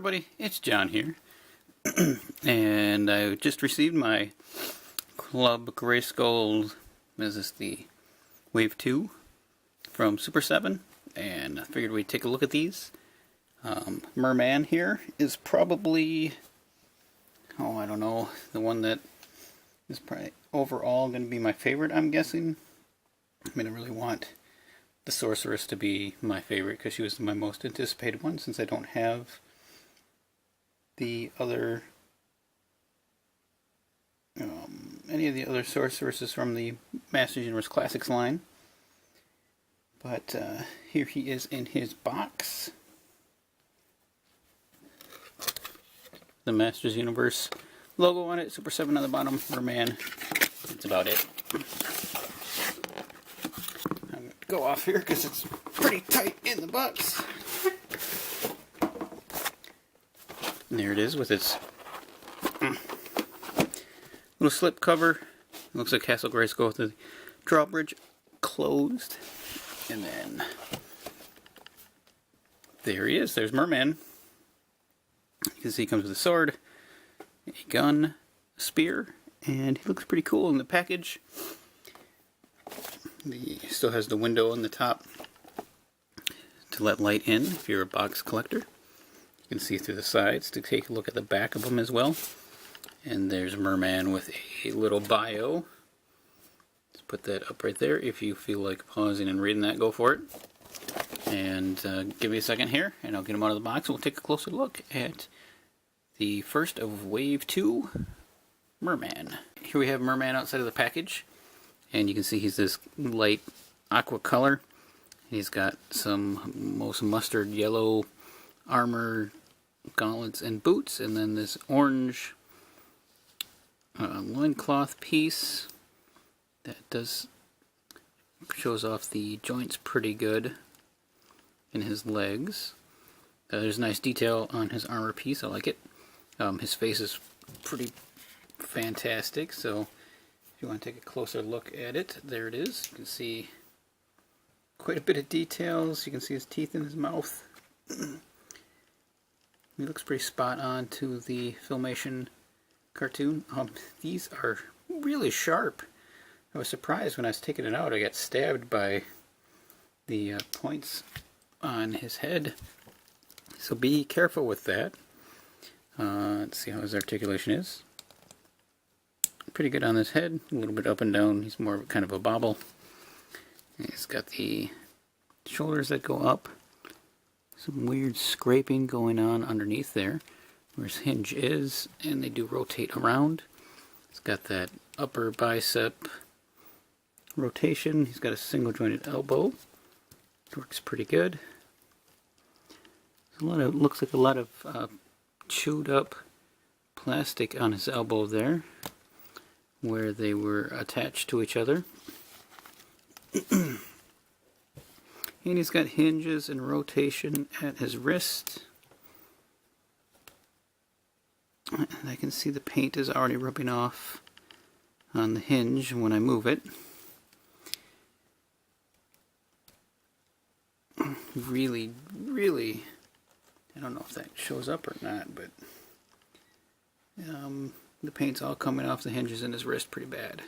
Everybody, it's John here, and I just received my Club Grayskull, this is the Wave 2 from Super7, and I figured we'd take a look at these. MER-MAN here is probably, I don't know, the one that is probably overall going to be my favorite, I'm guessing. I mean, I really want the Sorceress to be my favorite because she was my most anticipated one, since I don't have the other any of the other sorceresses from the Masters Universe Classics line. But here he is in his box. The Masters Universe logo on it, Super7 on the bottom, MER-MAN. That's about it. I'm going to go off here because it's pretty tight in the box. And there it is with its little slip cover. It looks like Castle Grayskull with the drawbridge closed. And then there he is. There's MER-MAN. You can see he comes with a sword, a gun, a spear, and he looks pretty cool in the package. He still has the window on the top to let light in if you're a box collector. You can see through the sides to take a look at the back of them as well. And there's MER-MAN with a little bio. Let's put that up right there. If you feel like pausing and reading that, go for it. And give me a second here, and I'll get him out of the box. We'll take a closer look at the first of Wave 2, MER-MAN. Here we have MER-MAN outside of the package. And you can see he's this light aqua color. He's got some most mustard yellow armor, gauntlets, and boots, and then this orange loincloth piece that shows off the joints pretty good in his legs. There's nice detail on his armor piece. I like it. His face is pretty fantastic, so if you want to take a closer look at it, there it is. You can see quite a bit of details. You can see his teeth in his mouth. He looks pretty spot on to the Filmation cartoon. These are really sharp. I was surprised when I was taking it out. I got stabbed by the points on his head. So be careful with that. Let's see how his articulation is. Pretty good on his head. A little bit up and down. He's more of kind of a bobble. And he's got the shoulders that go up. Some weird scraping going on underneath there where his hinge is, and they do rotate around. He's got that upper bicep rotation. He's got a single jointed elbow. It works pretty good. Looks like a lot of chewed up plastic on his elbow there where they were attached to each other. And he's got hinges and rotation at his wrist. And I can see the paint is already rubbing off on the hinge when I move it. Really, I don't know if that shows up or not, but the paint's all coming off the hinges in his wrist pretty bad.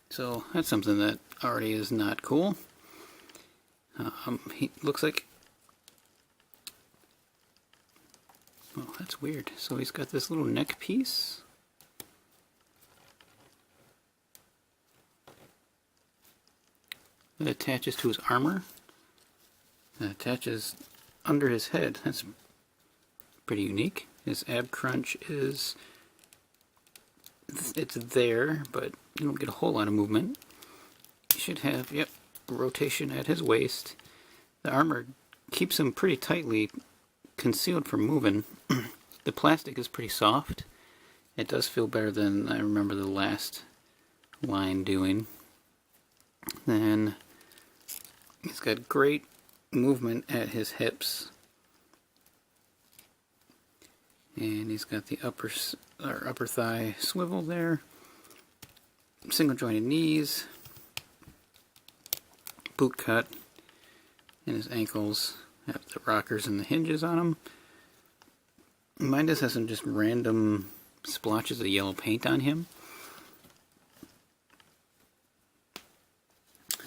So that's something that already is not cool. He looks like, oh, that's weird. So he's got this little neck piece. That attaches to his armor. That attaches under his head. That's pretty unique. His ab crunch is, it's there, but you don't get a whole lot of movement. He should have, yep, rotation at his waist. The armor keeps him pretty tightly concealed from moving. The plastic is pretty soft. It does feel better than I remember the last line doing. Then he's got great movement at his hips. And he's got the upper thigh swivel there. Single jointed knees. Boot cut. And his ankles have the rockers and the hinges on them. Mine just has some just random splotches of yellow paint on him.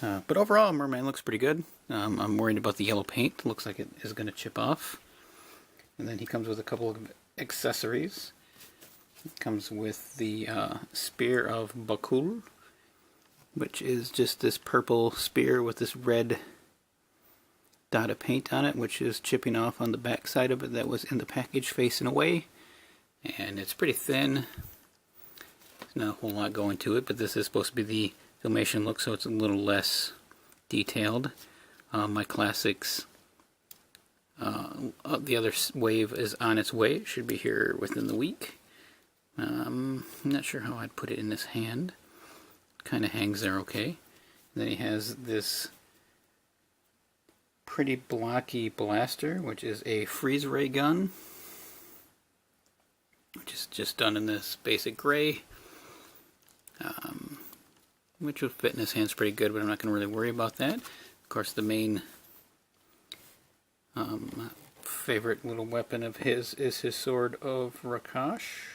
But overall, MER-MAN looks pretty good. I'm worried about the yellow paint. It looks like it is going to chip off. And then he comes with a couple of accessories. It comes with the Spear of Bakul, which is just this purple spear with this red dot of paint on it, which is chipping off on the back side of it that was in the package facing away. And it's pretty thin. There's not a whole lot going to it, but this is supposed to be the Filmation look, so it's a little less detailed. My Classics, the other wave is on its way. It should be here within the week. I'm not sure how I'd put it in this hand. Kind of hangs there okay. And then he has this pretty blocky blaster, which is a freeze ray gun, which is just done in this basic gray, which would fit in his hands pretty good, but I'm not going to really worry about that. Of course, the main favorite little weapon of his is his Sword of Rakash.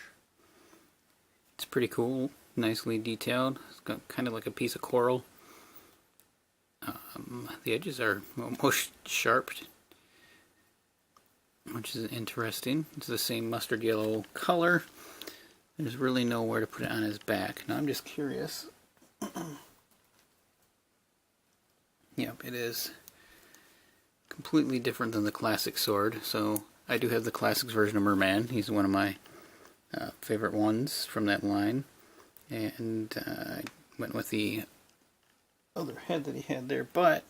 It's pretty cool, nicely detailed. It's got kind of like a piece of coral. The edges are almost sharp, which is interesting. It's the same mustard yellow color. There's really nowhere to put it on his back. Now I'm just curious. Yep, it is completely different than the classic sword. So I do have the classics version of MER-MAN. He's one of my favorite ones from that line. And I went with the other head that he had there. But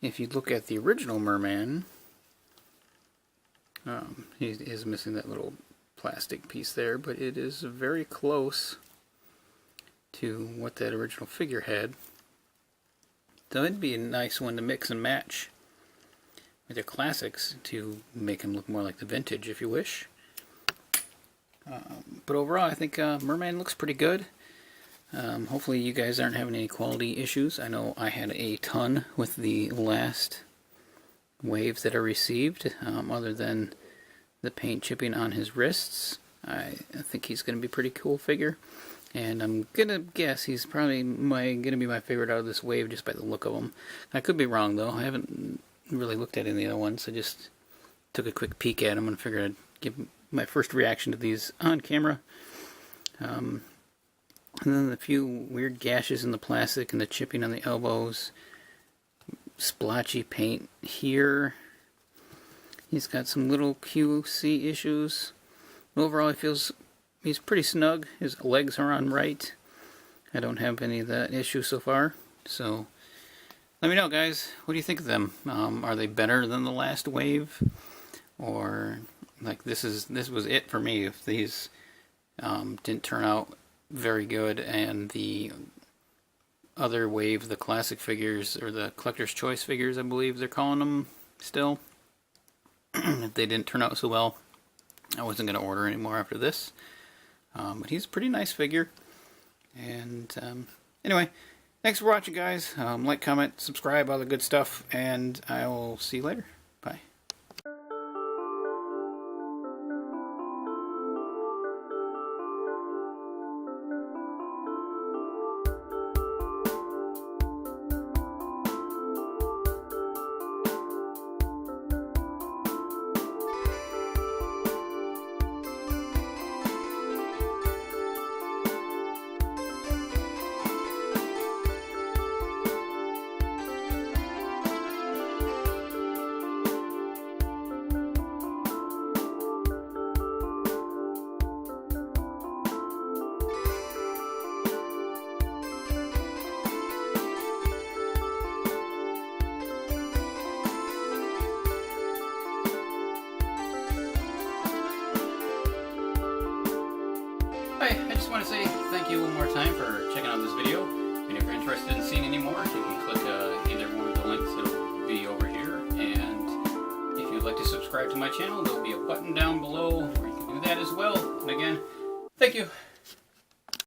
if you look at the original MER-MAN, he is missing that little plastic piece there, but it is very close to what that original figure had. So it'd be a nice one to mix and match with your classics to make him look more like the vintage, if you wish. But overall, I think MER-MAN looks pretty good. Hopefully you guys aren't having any quality issues. I know I had a ton with the last waves that I received, other than the paint chipping on his wrists. I think he's going to be a pretty cool figure. And I'm going to guess he's probably going to be my favorite out of this wave just by the look of him. I could be wrong, though. I haven't really looked at any of the other ones. I just took a quick peek at them and figured I'd give my first reaction to these on camera. And then a few weird gashes in the plastic and the chipping on the elbows. Splotchy paint here. He's got some little QC issues. Overall, he's pretty snug. His legs are on right. I don't have any of that issue so far. So let me know, guys. What do you think of them? Are they better than the last wave? Or like this was it for me if these didn't turn out very good, and the other wave, the classic figures, or the collector's choice figures, I believe they're calling them still, if they didn't turn out so well, I wasn't going to order anymore after this. But he's a pretty nice figure. And anyway, thanks for watching, guys. Like, comment, subscribe, all the good stuff, and I will see you later. Bye. I just want to say thank you one more time for checking out this video. And if you're interested in seeing any more, you can click either one of the links that will be over here. And if you'd like to subscribe to my channel, there'll be a button down below where you can do that as well. And again, thank you.